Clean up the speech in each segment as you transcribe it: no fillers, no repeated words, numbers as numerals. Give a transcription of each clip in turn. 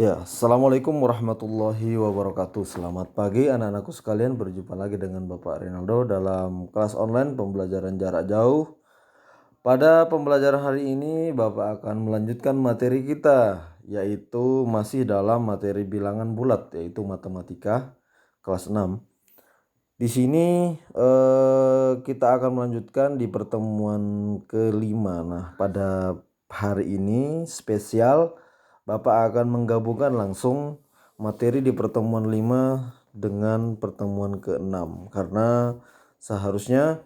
Ya, Assalamualaikum warahmatullahi wabarakatuh. Selamat pagi anak-anakku sekalian. Berjumpa lagi dengan Bapak Rinaldo dalam kelas online pembelajaran jarak jauh. Pada pembelajaran hari ini Bapak akan melanjutkan materi kita, yaitu masih dalam materi bilangan bulat, yaitu matematika kelas 6. Di sini kita akan melanjutkan di pertemuan kelima. Nah, pada hari ini spesial Bapak akan menggabungkan langsung materi di pertemuan 5 dengan pertemuan ke-6, karena seharusnya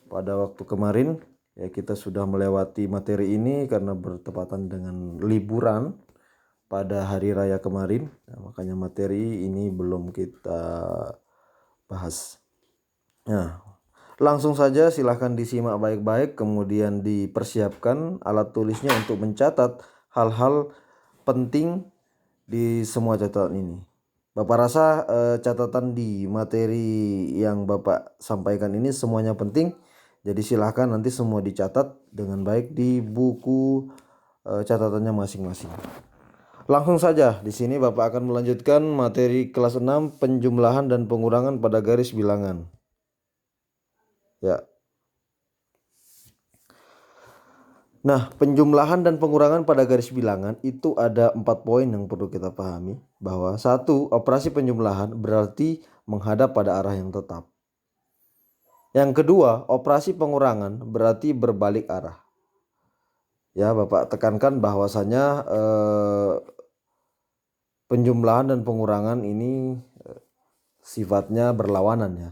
pada waktu kemarin ya kita sudah melewati materi ini karena bertepatan dengan liburan pada hari raya kemarin. Nah, makanya materi ini belum kita bahas. Nah, langsung saja silahkan disimak baik-baik, kemudian dipersiapkan alat tulisnya untuk mencatat hal-hal penting di semua catatan ini. Bapak rasa catatan di materi yang Bapak sampaikan ini semuanya penting. Jadi silahkan nanti semua dicatat dengan baik di buku catatannya masing-masing. Langsung saja di sini Bapak akan melanjutkan materi kelas 6 penjumlahan dan pengurangan pada garis bilangan. Ya. Nah, penjumlahan dan pengurangan pada garis bilangan itu ada 4 poin yang perlu kita pahami. Bahwa satu, operasi penjumlahan berarti menghadap pada arah yang tetap. Yang kedua, operasi pengurangan berarti berbalik arah. Ya, Bapak tekankan bahwasanya penjumlahan dan pengurangan ini sifatnya berlawanan ya.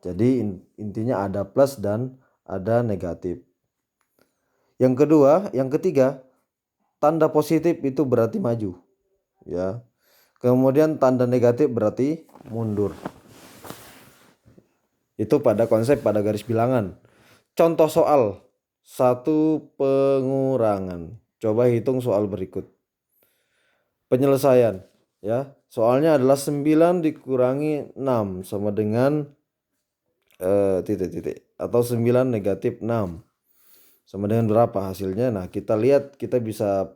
Jadi intinya ada plus dan ada negatif. Yang ketiga, tanda positif itu berarti maju, ya. Kemudian tanda negatif berarti mundur. Itu pada konsep pada garis bilangan. Contoh soal satu pengurangan. Coba hitung soal berikut. Penyelesaian, ya. Soalnya adalah 9 dikurangi 6 sama dengan titik-titik atau 9 negatif 6 sama dengan berapa hasilnya. Nah, kita lihat, kita bisa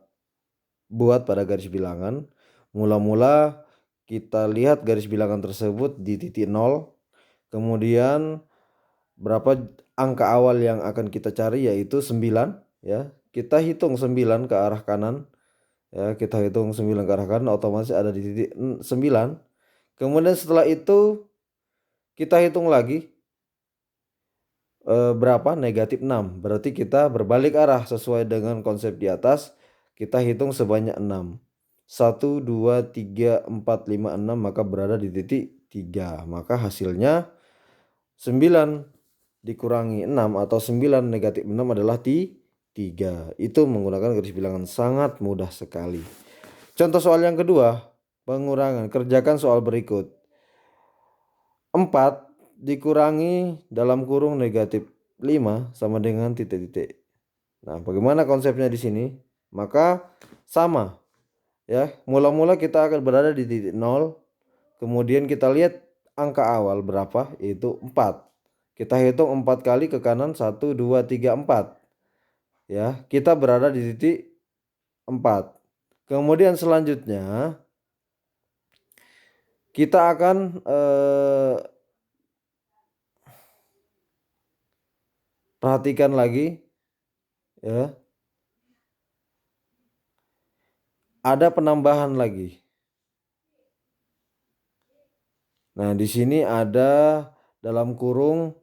buat pada garis bilangan. Mula-mula kita lihat garis bilangan tersebut di titik 0. Kemudian berapa angka awal yang akan kita cari, yaitu 9 ya. Kita hitung 9 ke arah kanan. Ya, kita hitung 9 ke arah kanan, otomatis ada di titik 9. Kemudian setelah itu kita hitung lagi berapa negatif 6. Berarti kita berbalik arah sesuai dengan konsep di atas. Kita hitung sebanyak 6. 1, 2, 3, 4, 5, 6, maka berada di titik 3. Maka hasilnya 9 dikurangi 6 atau 9 negatif 6 adalah 3. Itu menggunakan garis bilangan, sangat mudah sekali. Contoh soal yang kedua, pengurangan. Kerjakan soal berikut. 4 dikurangi dalam kurung negatif 5 sama dengan titik-titik. Nah, bagaimana konsepnya di sini? Maka sama ya. Mula-mula kita akan berada di titik 0. Kemudian kita lihat angka awal berapa, yaitu 4. Kita hitung 4 kali ke kanan, 1, 2, 3, 4. Ya, kita berada di titik 4. Kemudian selanjutnya kita akan perhatikan lagi ya. Ada penambahan lagi. Nah, di sini ada dalam kurung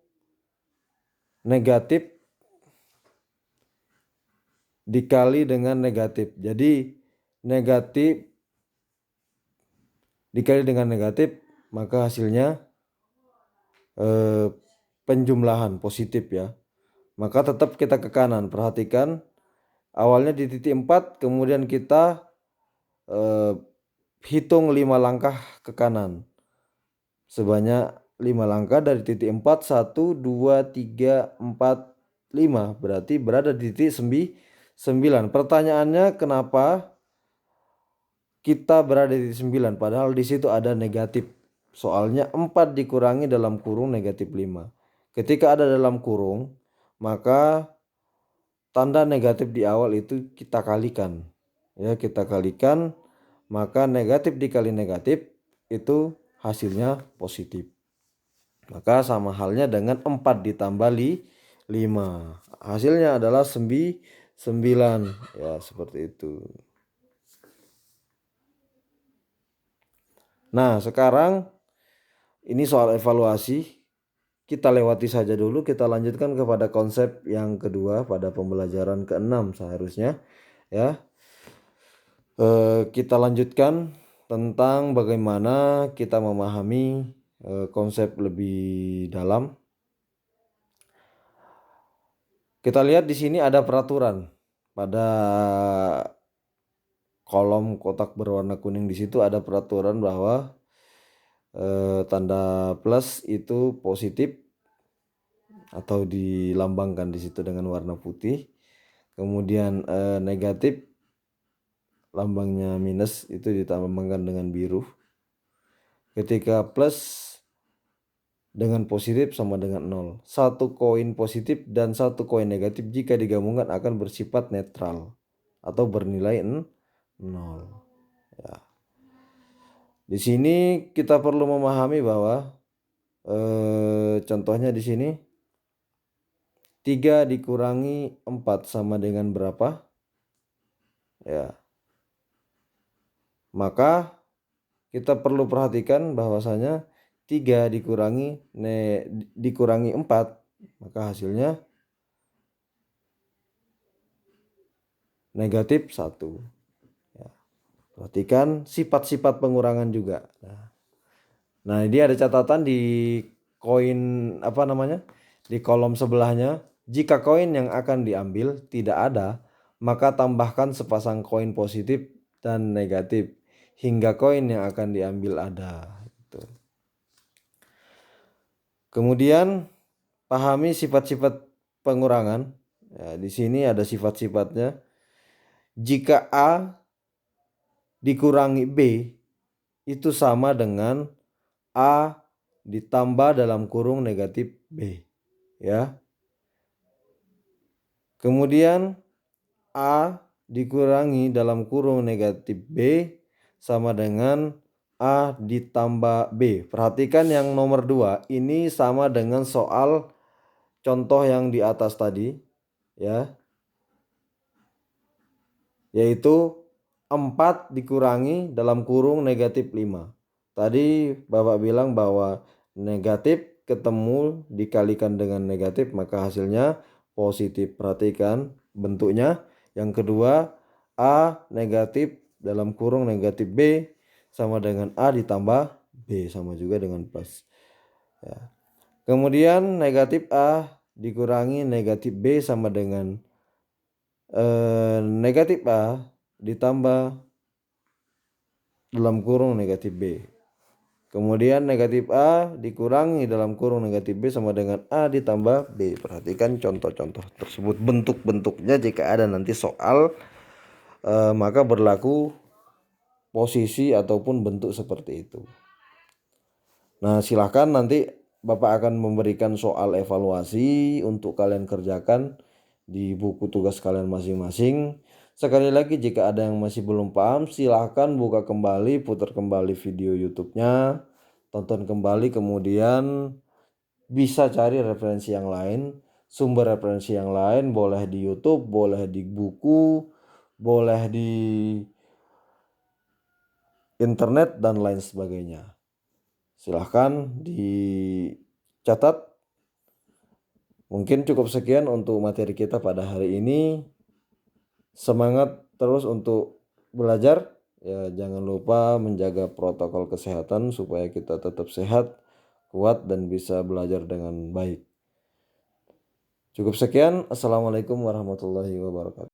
negatif dikali dengan negatif. Jadi negatif dikali dengan negatif, maka hasilnya penjumlahan positif ya. Maka tetap kita ke kanan. Perhatikan awalnya di titik 4, kemudian kita hitung 5 langkah ke kanan. Sebanyak 5 langkah dari titik 4, 1, 2, 3, 4, 5. Berarti berada di titik 9. Pertanyaannya, kenapa kita berada di titik 9 padahal di situ ada negatif? Soalnya 4 dikurangi dalam kurung negatif 5. Ketika ada dalam kurung, maka tanda negatif di awal itu kita kalikan. Ya, kita kalikan, maka negatif dikali negatif itu hasilnya positif. Maka sama halnya dengan 4 ditambah 5. Hasilnya adalah 9. Ya, seperti itu. Nah, sekarang ini soal evaluasi. Kita lewati saja dulu, kita lanjutkan kepada konsep yang kedua pada pembelajaran ke-6 seharusnya. Ya, kita lanjutkan tentang bagaimana kita memahami konsep lebih dalam. Kita lihat di sini ada peraturan pada kolom kotak berwarna kuning. Di situ ada peraturan bahwa tanda plus itu positif atau dilambangkan di situ dengan warna putih. Kemudian negatif lambangnya minus itu dilambangkan dengan biru. Ketika plus dengan positif sama dengan 0. Satu koin positif dan satu koin negatif jika digabungkan akan bersifat netral atau bernilai 0. Ya. Di sini kita perlu memahami bahwa contohnya di sini 3 dikurangi 4 sama dengan berapa? Ya. Maka kita perlu perhatikan bahwasanya 3 dikurangi 4, maka hasilnya negatif 1. Ya. Perhatikan sifat-sifat pengurangan juga. Nah, ini ada catatan di koin di kolom sebelahnya. Jika koin yang akan diambil tidak ada, maka tambahkan sepasang koin positif dan negatif hingga koin yang akan diambil ada. Kemudian pahami sifat-sifat pengurangan. Ya, di sini ada sifat-sifatnya. Jika A dikurangi B itu sama dengan A ditambah dalam kurung negatif B. Ya. Kemudian A dikurangi dalam kurung negatif B sama dengan A ditambah B. Perhatikan yang nomor 2, ini sama dengan soal contoh yang di atas tadi, ya. Yaitu 4 dikurangi dalam kurung negatif 5. Tadi Bapak bilang bahwa negatif ketemu dikalikan dengan negatif maka hasilnya positif. Perhatikan bentuknya. Yang kedua, A negatif dalam kurung negatif B sama dengan A ditambah B sama juga dengan plus. Ya. Kemudian negatif A dikurangi negatif B sama dengan negatif A ditambah dalam kurung negatif B. Kemudian negatif A dikurangi dalam kurung negatif B sama dengan A ditambah B. Perhatikan contoh-contoh tersebut. Bentuk-bentuknya jika ada nanti soal maka berlaku posisi ataupun bentuk seperti itu. Nah, silahkan nanti Bapak akan memberikan soal evaluasi untuk kalian kerjakan di buku tugas kalian masing-masing. Sekali lagi jika ada yang masih belum paham silahkan buka kembali, putar kembali video YouTube-nya, tonton kembali, kemudian bisa cari referensi yang lain, sumber referensi yang lain, boleh di YouTube, boleh di buku, boleh di internet dan lain sebagainya. Silahkan dicatat. Mungkin cukup sekian untuk materi kita pada hari ini. Semangat terus untuk belajar. Ya, jangan lupa menjaga protokol kesehatan supaya kita tetap sehat, kuat dan bisa belajar dengan baik. Cukup sekian. Assalamualaikum warahmatullahi wabarakatuh.